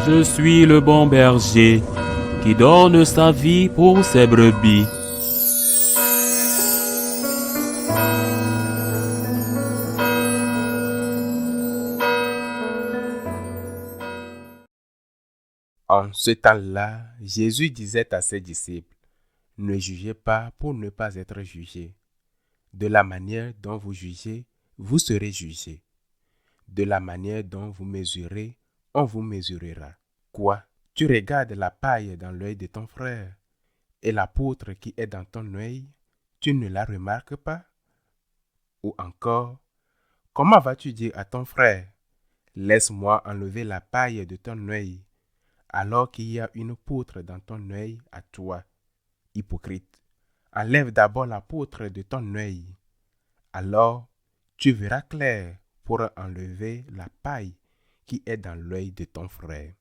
Je suis le bon berger qui donne sa vie pour ses brebis. En ce temps-là, Jésus disait à ses disciples, « Ne jugez pas pour ne pas être jugés. De la manière dont vous jugez, vous serez jugés. De la manière dont vous mesurez, on vous mesurera. Quoi? Tu regardes la paille dans l'œil de ton frère et la poutre qui est dans ton œil, tu ne la remarques pas? Ou encore, comment vas-tu dire à ton frère, « Laisse-moi enlever la paille de ton œil » alors qu'il y a une poutre dans ton œil à toi? Hypocrite, enlève d'abord la poutre de ton œil. Alors, tu verras clair pour enlever la paille qui est dans l'œil de ton frère.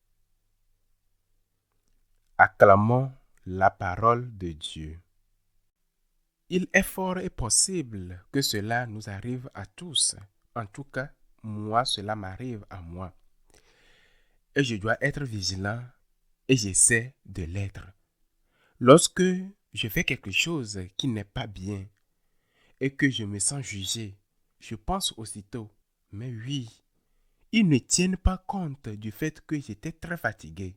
Acclamons la parole de Dieu. Il est fort et possible que cela nous arrive à tous. En tout cas, moi, cela m'arrive à moi. Et je dois être vigilant et j'essaie de l'être. Lorsque je fais quelque chose qui n'est pas bien et que je me sens jugé, je pense aussitôt, mais oui, ils ne tiennent pas compte du fait que j'étais très fatigué.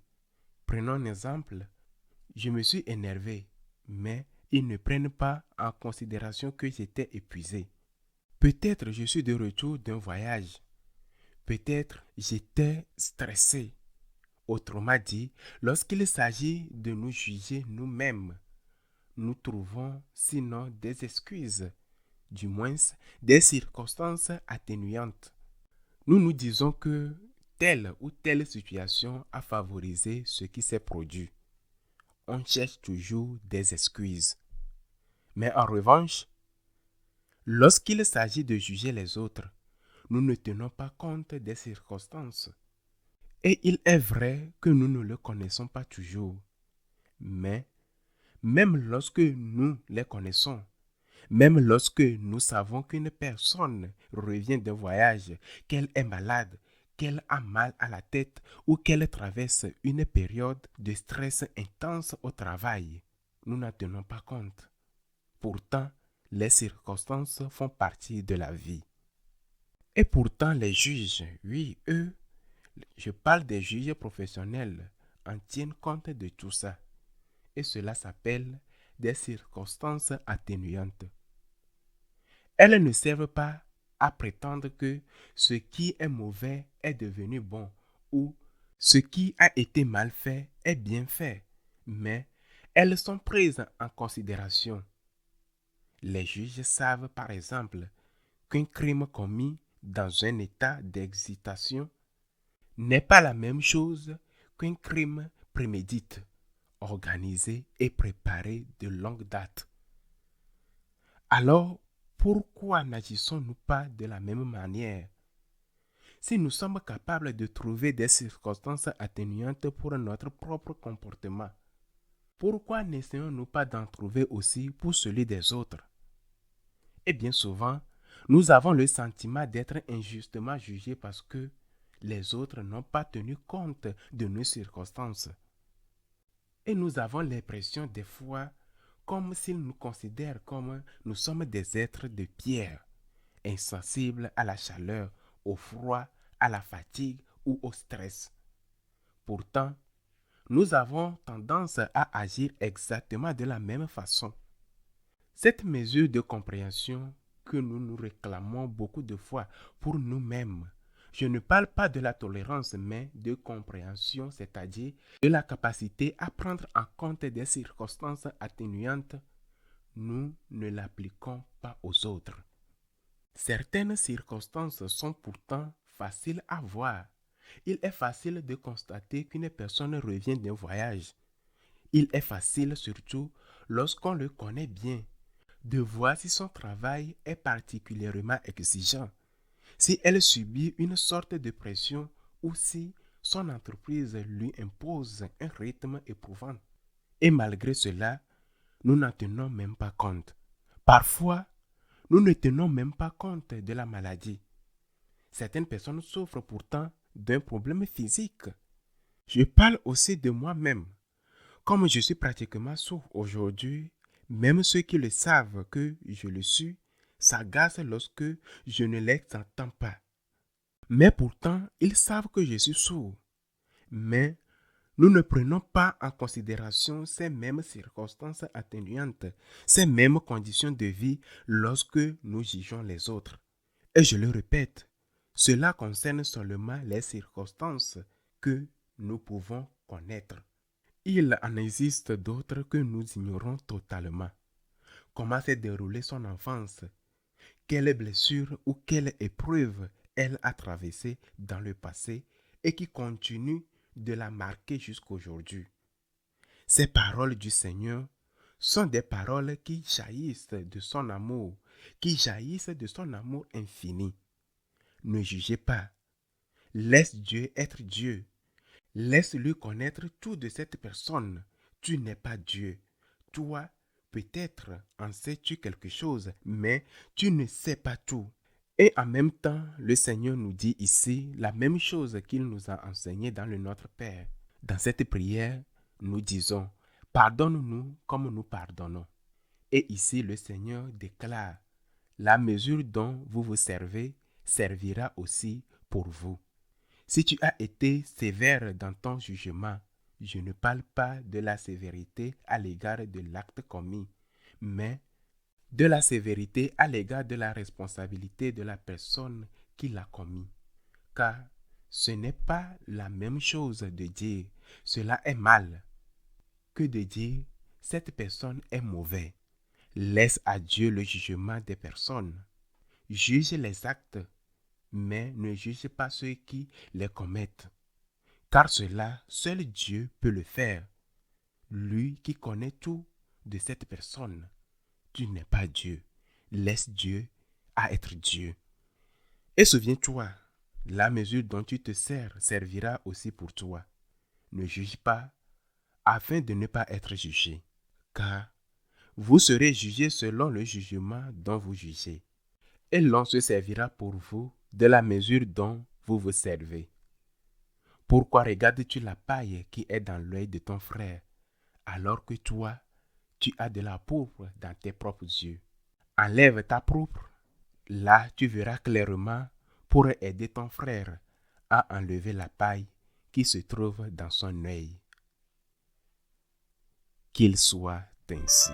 Prenons un exemple, je me suis énervé, mais ils ne prennent pas en considération que j'étais épuisé. Peut-être je suis de retour d'un voyage. Peut-être j'étais stressé. Autrement dit, lorsqu'il s'agit de nous juger nous-mêmes, nous trouvons sinon des excuses, du moins des circonstances atténuantes. Nous nous disons que telle ou telle situation a favorisé ce qui s'est produit. On cherche toujours des excuses. Mais en revanche, lorsqu'il s'agit de juger les autres, nous ne tenons pas compte des circonstances. Et il est vrai que nous ne le connaissons pas toujours. Mais même lorsque nous les connaissons, même lorsque nous savons qu'une personne revient d'un voyage, qu'elle est malade, qu'elle a mal à la tête ou qu'elle traverse une période de stress intense au travail, nous n'en tenons pas compte. Pourtant, les circonstances font partie de la vie. Et pourtant, les juges, oui, eux, je parle des juges professionnels, en tiennent compte de tout ça. Et cela s'appelle des circonstances atténuantes. Elles ne servent pas à prétendre que ce qui est mauvais est devenu bon ou ce qui a été mal fait est bien fait, mais elles sont prises en considération. Les juges savent par exemple qu'un crime commis dans un état d'excitation n'est pas la même chose qu'un crime prémédité, organisé et préparé de longue date. Alors, pourquoi n'agissons-nous pas de la même manière? Si nous sommes capables de trouver des circonstances atténuantes pour notre propre comportement, pourquoi n'essayons-nous pas d'en trouver aussi pour celui des autres? Et bien souvent, nous avons le sentiment d'être injustement jugés parce que les autres n'ont pas tenu compte de nos circonstances. Et nous avons l'impression des fois comme s'ils nous considèrent comme nous sommes des êtres de pierre, insensibles à la chaleur, au froid, à la fatigue ou au stress. Pourtant, nous avons tendance à agir exactement de la même façon. Cette mesure de compréhension que nous nous réclamons beaucoup de fois pour nous-mêmes, je ne parle pas de la tolérance, mais de compréhension, c'est-à-dire de la capacité à prendre en compte des circonstances atténuantes, nous ne l'appliquons pas aux autres. Certaines circonstances sont pourtant faciles à voir. Il est facile de constater qu'une personne revient d'un voyage. Il est facile surtout, lorsqu'on le connaît bien, de voir si son travail est particulièrement exigeant, si elle subit une sorte de pression ou si son entreprise lui impose un rythme éprouvant. Et malgré cela, nous n'en tenons même pas compte. Parfois, nous ne tenons même pas compte de la maladie. Certaines personnes souffrent pourtant d'un problème physique. Je parle aussi de moi-même. Comme je suis pratiquement sourd aujourd'hui, même ceux qui le savent que je le suis s'agacent lorsque je ne les entends pas. Mais pourtant, ils savent que je suis sourd. Mais nous ne prenons pas en considération ces mêmes circonstances atténuantes, ces mêmes conditions de vie lorsque nous jugeons les autres. Et je le répète, cela concerne seulement les circonstances que nous pouvons connaître. Il en existe d'autres que nous ignorons totalement. Comment s'est déroulée son enfance? Quelles blessures ou quelles épreuves elle a traversées dans le passé et qui continuent de la marquer jusqu'aujourd'hui? Ces paroles du Seigneur sont des paroles qui jaillissent de son amour, infini. Ne jugez pas. Laisse Dieu être Dieu. Laisse-lui connaître tout de cette personne. Tu n'es pas Dieu. Toi, peut-être en sais-tu quelque chose, mais tu ne sais pas tout. Et en même temps, le Seigneur nous dit ici la même chose qu'il nous a enseigné dans le Notre Père. Dans cette prière, nous disons, pardonne-nous comme nous pardonnons. Et ici, le Seigneur déclare, la mesure dont vous vous servez servira aussi pour vous. Si tu as été sévère dans ton jugement, je ne parle pas de la sévérité à l'égard de l'acte commis, mais de la sévérité à l'égard de la responsabilité de la personne qui l'a commis. Car ce n'est pas la même chose de dire « cela est mal » que de dire « cette personne est mauvaise ». Laisse à Dieu le jugement des personnes. Juge les actes, mais ne juge pas ceux qui les commettent. Car cela, seul Dieu peut le faire. Lui qui connaît tout de cette personne. Tu n'es pas Dieu. Laisse Dieu à être Dieu. Et souviens-toi, la mesure dont tu te sers servira aussi pour toi. Ne juge pas, afin de ne pas être jugé. Car vous serez jugés selon le jugement dont vous jugez. Et l'on se servira pour vous de la mesure dont vous vous servez. Pourquoi regardes-tu la paille qui est dans l'œil de ton frère, alors que toi, tu as de la pourpre dans tes propres yeux? Enlève ta pourpre, là tu verras clairement pour aider ton frère à enlever la paille qui se trouve dans son œil. Qu'il soit ainsi.